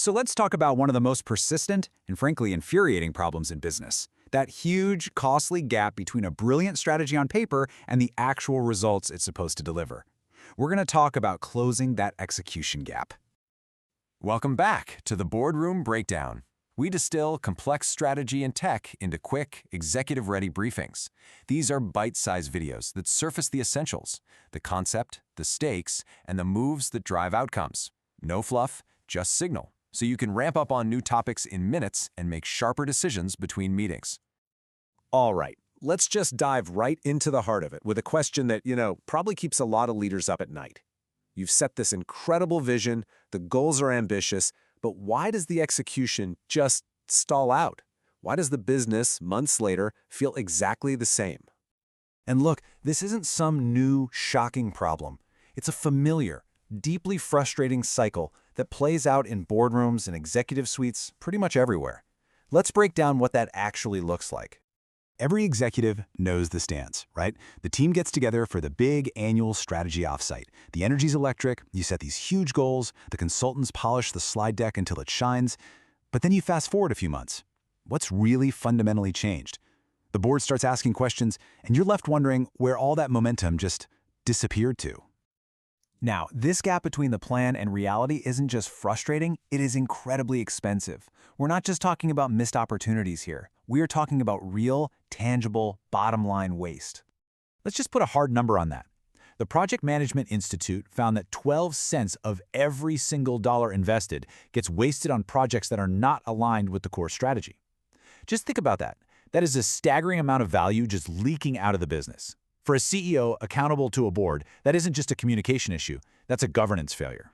So let's talk about one of the most persistent and frankly infuriating problems in business. That huge, costly gap between a brilliant strategy on paper and the actual results it's supposed to deliver. We're going to talk about closing that execution gap. Welcome back to the Boardroom Breakdown. We distill complex strategy and tech into quick, executive-ready briefings. These are bite-sized videos that surface the essentials, the concept, the stakes, and the moves that drive outcomes. No fluff, just signal, so you can ramp up on new topics in minutes and make sharper decisions between meetings. All right, let's just dive right into the heart of it with a question that, probably keeps a lot of leaders up at night. You've set this incredible vision, the goals are ambitious, but why does the execution just stall out? Why does the business, months later, feel exactly the same? And look, this isn't some new, shocking problem. It's a familiar, deeply frustrating cycle that plays out in boardrooms and executive suites pretty much everywhere. Let's break down what that actually looks like. Every executive knows the stance, right? The team gets together for the big annual strategy offsite. The energy's electric, you set these huge goals, the consultants polish the slide deck until it shines, but then you fast forward a few months. What's really fundamentally changed? The board starts asking questions, and you're left wondering where all that momentum just disappeared to. Now, this gap between the plan and reality isn't just frustrating, it is incredibly expensive. We're not just talking about missed opportunities here. We are talking about real, tangible, bottom-line waste. Let's just put a hard number on that. The Project Management Institute found that 12 cents of every single dollar invested gets wasted on projects that are not aligned with the core strategy. Just think about that. That is a staggering amount of value just leaking out of the business. For a CEO accountable to a board, that isn't just a communication issue, that's a governance failure.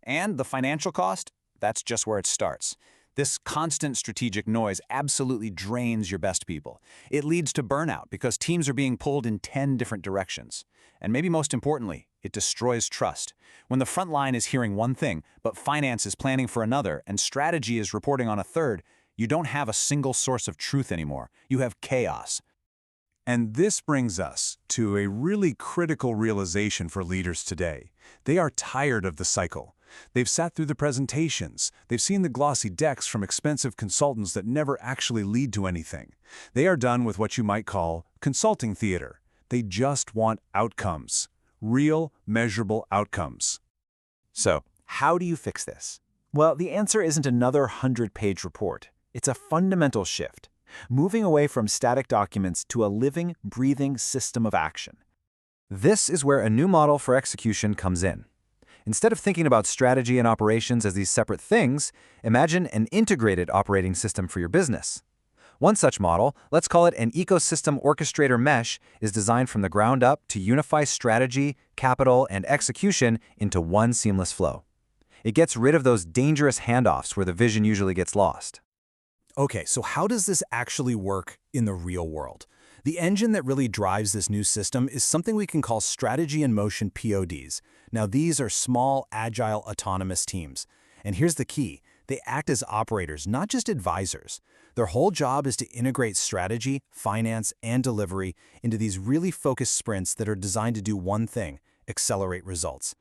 And the financial cost? That's just where it starts. This constant strategic noise absolutely drains your best people. It leads to burnout because teams are being pulled in 10 different directions. And maybe most importantly, it destroys trust. When the front line is hearing one thing, but finance is planning for another, and strategy is reporting on a third, you don't have a single source of truth anymore. You have chaos. And this brings us to a really critical realization for leaders today. They are tired of the cycle. They've sat through the presentations. They've seen the glossy decks from expensive consultants that never actually lead to anything. They are done with what you might call consulting theater. They just want outcomes. Real, measurable outcomes. So, how do you fix this? Well, the answer isn't another 100-page report. It's a fundamental shift. Moving away from static documents to a living, breathing system of action. This is where a new model for execution comes in. Instead of thinking about strategy and operations as these separate things, imagine an integrated operating system for your business. One such model, let's call it an ecosystem orchestrator mesh, is designed from the ground up to unify strategy, capital, and execution into one seamless flow. It gets rid of those dangerous handoffs where the vision usually gets lost. Okay, so how does this actually work in the real world? The engine that really drives this new system is something we can call strategy in motion PODs. Now, these are small, agile, autonomous teams. And here's the key. They act as operators, not just advisors. Their whole job is to integrate strategy, finance, and delivery into these really focused sprints that are designed to do one thing: accelerate results.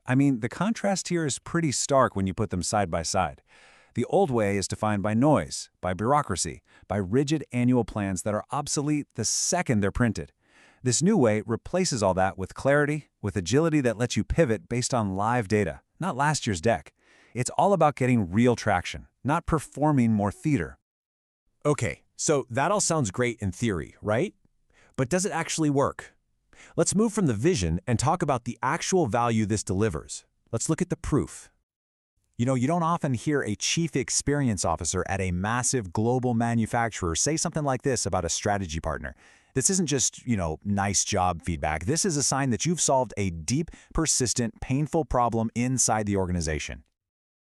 I mean, the contrast here is pretty stark when you put them side by side. The old way is defined by noise, by bureaucracy, by rigid annual plans that are obsolete the second they're printed. This new way replaces all that with clarity, with agility that lets you pivot based on live data, not last year's deck. It's all about getting real traction, not performing more theater. Okay, so that all sounds great in theory, right? But does it actually work? Let's move from the vision and talk about the actual value this delivers. Let's look at the proof. You know, you don't often hear a chief experience officer at a massive global manufacturer say something like this about a strategy partner. This isn't just, nice job feedback. This is a sign that you've solved a deep, persistent, painful problem inside the organization.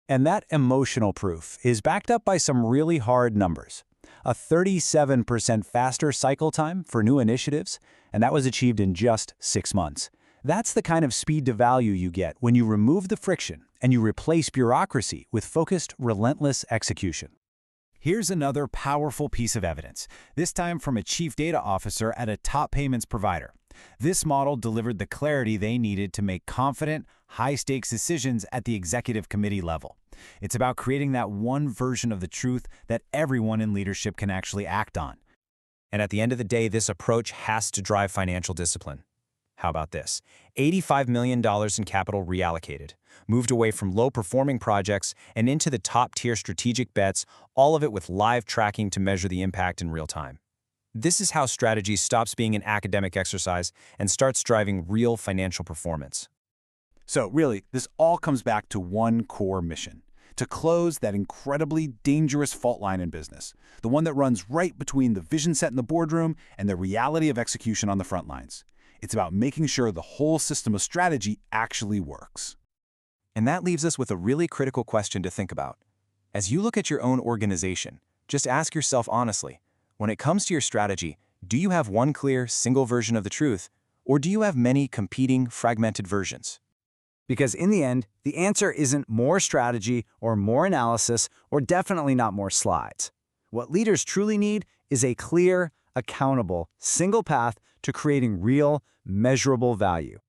And that emotional proof is backed up by some really hard numbers. A 37% faster cycle time for new initiatives, and that was achieved in just 6 months. That's the kind of speed to value you get when you remove the friction and you replace bureaucracy with focused, relentless execution. Here's another powerful piece of evidence, this time from a chief data officer at a top payments provider. This model delivered the clarity they needed to make confident, high-stakes decisions at the executive committee level. It's about creating that one version of the truth that everyone in leadership can actually act on. And at the end of the day, this approach has to drive financial discipline. How about this? $85 million in capital reallocated, moved away from low-performing projects and into the top-tier strategic bets, all of it with live tracking to measure the impact in real time. This is how strategy stops being an academic exercise and starts driving real financial performance. So really, this all comes back to one core mission: to close that incredibly dangerous fault line in business, the one that runs right between the vision set in the boardroom and the reality of execution on the front lines. It's about making sure the whole system of strategy actually works. And that leaves us with a really critical question to think about. As you look at your own organization, just ask yourself honestly, when it comes to your strategy, do you have one clear, single version of the truth, or do you have many competing, fragmented versions? Because in the end, the answer isn't more strategy or more analysis or definitely not more slides. What leaders truly need is a clear, accountable, single path to creating real, measurable value.